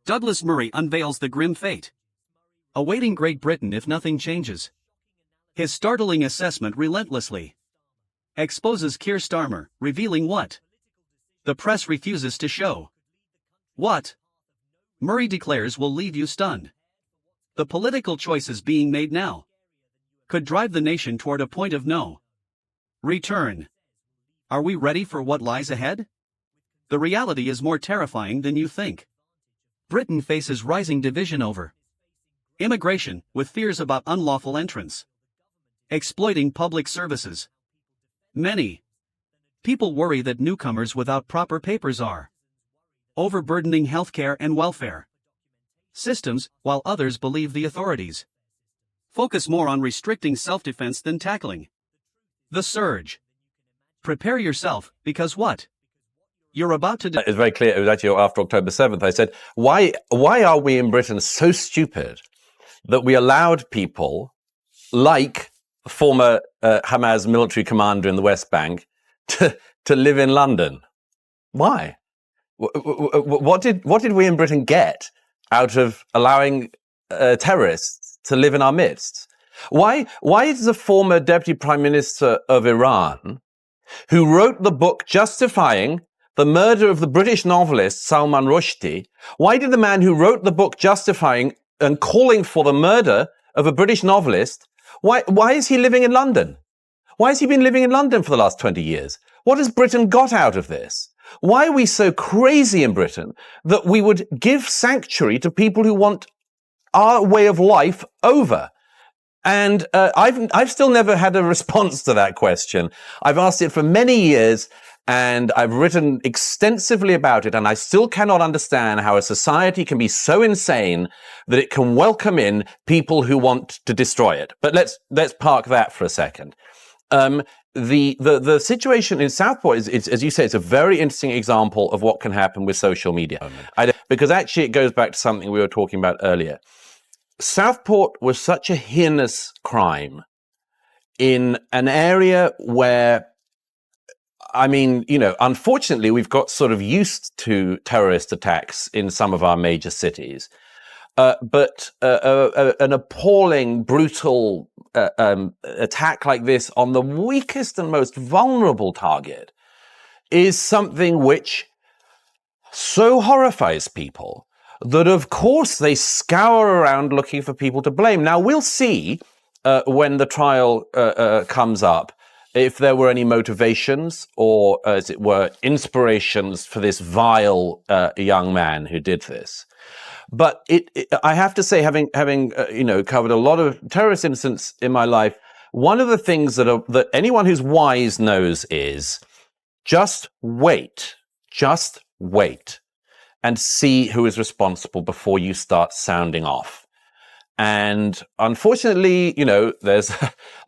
Douglas Murray unveils the grim fate awaiting Great Britain if nothing changes. His startling assessment relentlessly exposes Keir Starmer, revealing what the press refuses to show. What Murray declares will leave you stunned. The political choices being made now could drive the nation toward a point of no return. Are we ready for what lies ahead? The reality is more terrifying than you think. Britain faces rising division over immigration, with fears about unlawful entrance exploiting public services. Many people worry that newcomers without proper papers are overburdening healthcare and welfare systems, while others believe the authorities focus more on restricting self-defense than tackling the surge. Prepare yourself, because what you're about to do. It's very clear. It was actually after October 7th. I said, why are we in Britain so stupid that we allowed people like former Hamas military commander in the West Bank to live in London? Why? What did we in Britain get out of allowing terrorists to live in our midst? Why is the former deputy prime minister of Iran, who wrote the book justifying the murder of the British novelist Salman Rushdie, why did the man who wrote the book justifying and calling for the murder of a British novelist, why is he living in London? Why has he been living in London for the last 20 years? What has Britain got out of this? Why are we so crazy in Britain that we would give sanctuary to people who want our way of life over? And I've still never had a response to that question. I've asked it for many years, and I've written extensively about it, and I still cannot understand how a society can be so insane that it can welcome in people who want to destroy it. But let's park that for a second. The situation in Southport is, as you say, it's a very interesting example of what can happen with social media. Because actually it goes back to something we were talking about earlier. Southport was such a heinous crime in an area where, I mean, unfortunately, we've got sort of used to terrorist attacks in some of our major cities. But an appalling, brutal attack like this on the weakest and most vulnerable target is something which so horrifies people that, of course, they scour around looking for people to blame. Now, we'll see when the trial comes up if there were any motivations or, as it were, inspirations for this vile young man who did this. But I have to say, having covered a lot of terrorist incidents in my life, one of the things that anyone who's wise knows is just wait and see who is responsible before you start sounding off. And unfortunately, there's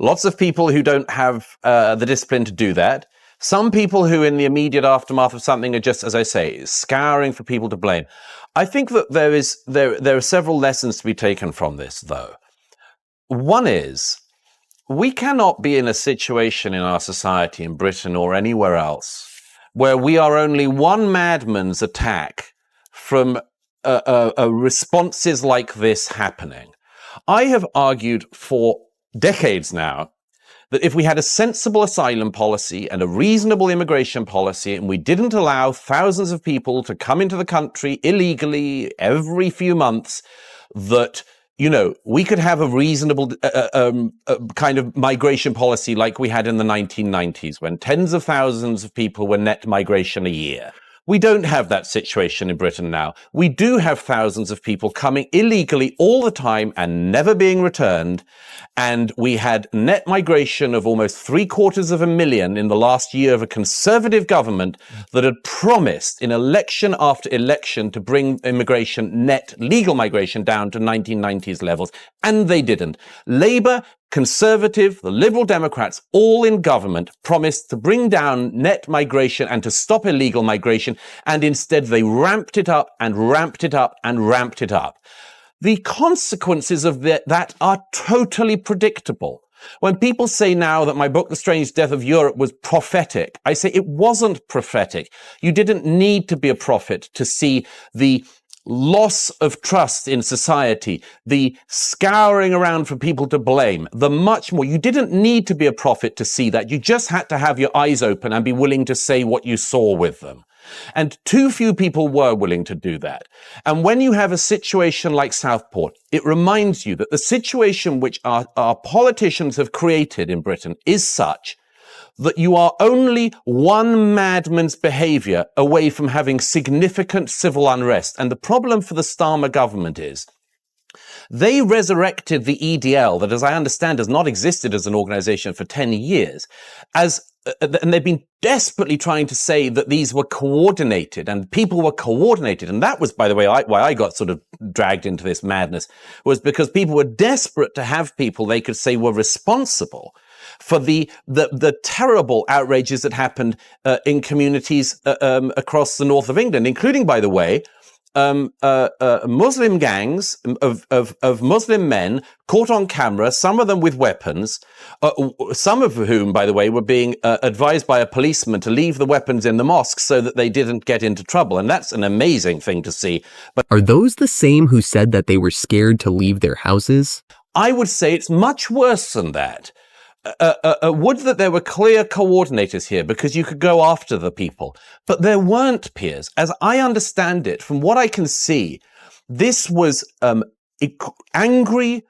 lots of people who don't have the discipline to do that. Some people who in the immediate aftermath of something are just, as I say, scouring for people to blame. I think that there are several lessons to be taken from this, though. One is, we cannot be in a situation in our society, in Britain or anywhere else, where we are only one madman's attack from responses like this happening. I have argued for decades now that if we had a sensible asylum policy and a reasonable immigration policy, and we didn't allow thousands of people to come into the country illegally every few months, that, we could have a reasonable kind of migration policy like we had in the 1990s, when tens of thousands of people were net migration a year. We don't have that situation in Britain now. We do have thousands of people coming illegally all the time and never being returned. And we had net migration of almost 750,000 in the last year of a Conservative government that had promised in election after election to bring immigration, net legal migration, down to 1990s levels. And they didn't. Labour, Conservative, the Liberal Democrats, all in government, promised to bring down net migration and to stop illegal migration, and instead they ramped it up and ramped it up and ramped it up. The consequences of that are totally predictable. When people say now that my book, The Strange Death of Europe, was prophetic, I say it wasn't prophetic. You didn't need to be a prophet to see the loss of trust in society, the scouring around for people to blame, the much more. You didn't need to be a prophet to see that. You just had to have your eyes open and be willing to say what you saw with them. And too few people were willing to do that. And when you have a situation like Southport, it reminds you that the situation which our politicians have created in Britain is such that you are only one madman's behavior away from having significant civil unrest. And the problem for the Starmer government is they resurrected the EDL, that, as I understand, has not existed as an organization for 10 years, and they've been desperately trying to say that these were coordinated and people were coordinated. And that was, by the way, why I got sort of dragged into this madness, was because people were desperate to have people they could say were responsible for the terrible outrages that happened in communities across the north of England, including, by the way, Muslim gangs of Muslim men caught on camera, some of them with weapons, some of whom, by the way, were being advised by a policeman to leave the weapons in the mosque so that they didn't get into trouble. And that's an amazing thing to see. But are those the same who said that they were scared to leave their houses? I would say it's much worse than that. Would that there were clear coordinators here, because you could go after the people. But there weren't, Piers. As I understand it, from what I can see, this was angry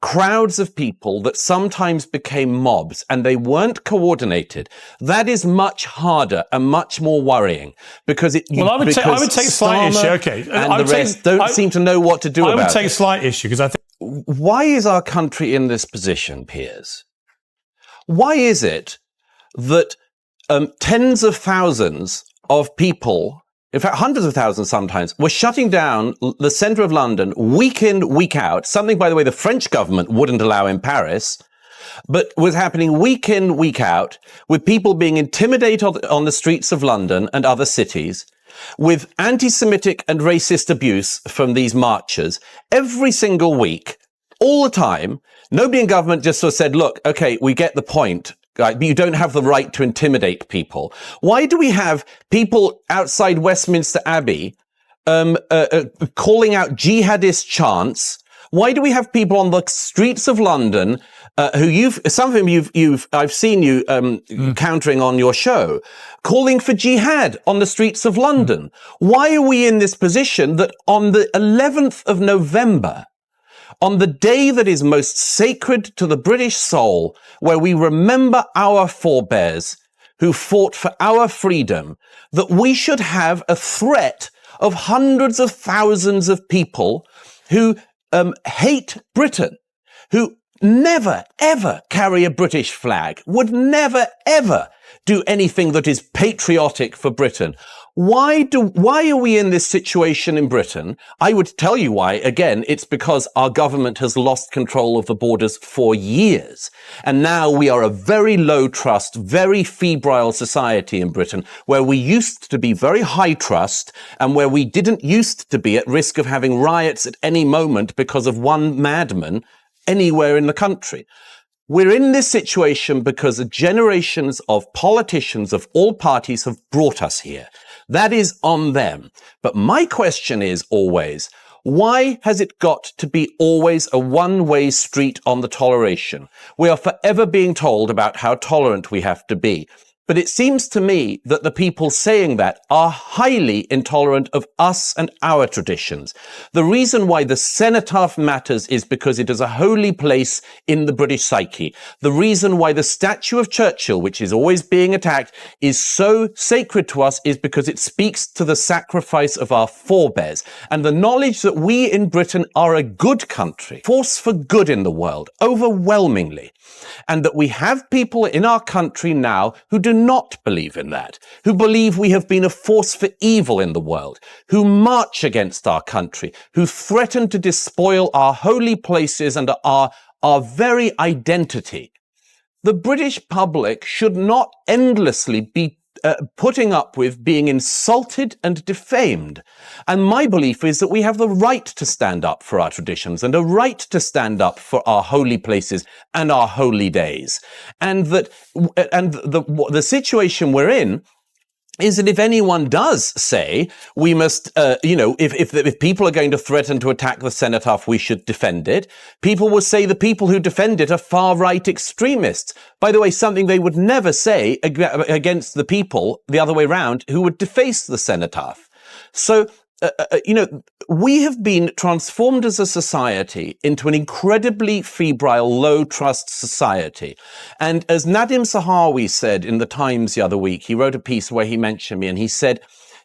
crowds of people that sometimes became mobs, and they weren't coordinated. That is much harder and much more worrying, because I would take slight issue. Okay, and the rest don't seem to know what to do about it. I would take slight issue, because I think. Why is our country in this position, Piers? Why is it that tens of thousands of people, in fact, hundreds of thousands sometimes, were shutting down the centre of London week in, week out, something, by the way, the French government wouldn't allow in Paris, but was happening week in, week out, with people being intimidated on the streets of London and other cities, with anti-Semitic and racist abuse from these marchers every single week, all the time? Nobody in government just sort of said, look, okay, we get the point, right, but you don't have the right to intimidate people. Why do we have people outside Westminster Abbey calling out jihadist chants? Why do we have people on the streets of London some of whom I've seen you countering on your show, calling for jihad on the streets of London? Why are we in this position that on the 11th of November, on the day that is most sacred to the British soul, where we remember our forebears who fought for our freedom, that we should have a threat of hundreds of thousands of people who hate Britain, who never, ever carry a British flag, would never, ever do anything that is patriotic for Britain? Why are we in this situation in Britain? I would tell you why. Again, it's because our government has lost control of the borders for years. And now we are a very low trust, very febrile society in Britain, where we used to be very high trust and where we didn't used to be at risk of having riots at any moment because of one madman anywhere in the country. We're in this situation because generations of politicians of all parties have brought us here. That is on them. But my question is always, why has it got to be always a one-way street on the toleration? We are forever being told about how tolerant we have to be. But it seems to me that the people saying that are highly intolerant of us and our traditions. The reason why the cenotaph matters is because it is a holy place in the British psyche. The reason why the statue of Churchill, which is always being attacked, is so sacred to us is because it speaks to the sacrifice of our forebears and the knowledge that we in Britain are a good country, force for good in the world, overwhelmingly. And that we have people in our country now who do not believe in that, who believe we have been a force for evil in the world, who march against our country, who threaten to despoil our holy places and our very identity. The British public should not endlessly be putting up with being insulted and defamed. And my belief is that we have the right to stand up for our traditions and a right to stand up for our holy places and our holy days. And that, and the situation we're in is that if anyone does say we must, if people are going to threaten to attack the cenotaph, we should defend it, people will say the people who defend it are far-right extremists. By the way, something they would never say against the people, the other way around, who would deface the cenotaph. So, we have been transformed as a society into an incredibly febrile, low-trust society. And as Nadim Zahawi said in the Times the other week, he wrote a piece where he mentioned me, and he said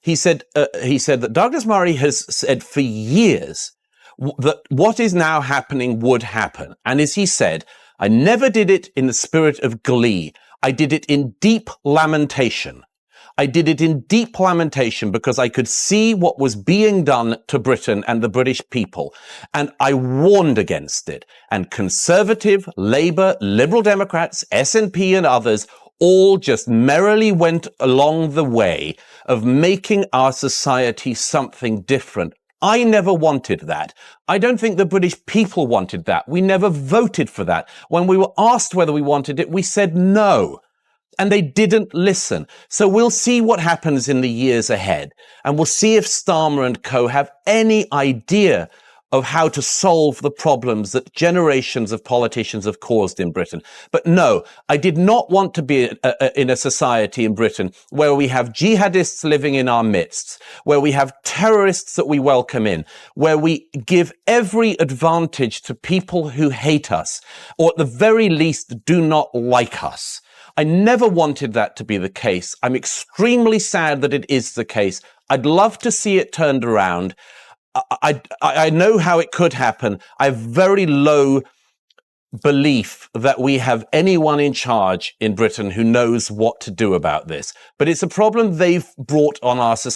that Douglas Murray has said for years that what is now happening would happen. And as he said, I never did it in the spirit of glee. I did it in deep lamentation. I did it in deep lamentation because I could see what was being done to Britain and the British people. And I warned against it. And Conservative, Labour, Liberal Democrats, SNP and others all just merrily went along the way of making our society something different. I never wanted that. I don't think the British people wanted that. We never voted for that. When we were asked whether we wanted it, we said no. And they didn't listen. So we'll see what happens in the years ahead. And we'll see if Starmer and co have any idea of how to solve the problems that generations of politicians have caused in Britain. But no, I did not want to be in a society in Britain where we have jihadists living in our midst, where we have terrorists that we welcome in, where we give every advantage to people who hate us, or at the very least do not like us. I never wanted that to be the case. I'm extremely sad that it is the case. I'd love to see it turned around. I know how it could happen. I have very low belief that we have anyone in charge in Britain who knows what to do about this. But it's a problem they've brought on our society.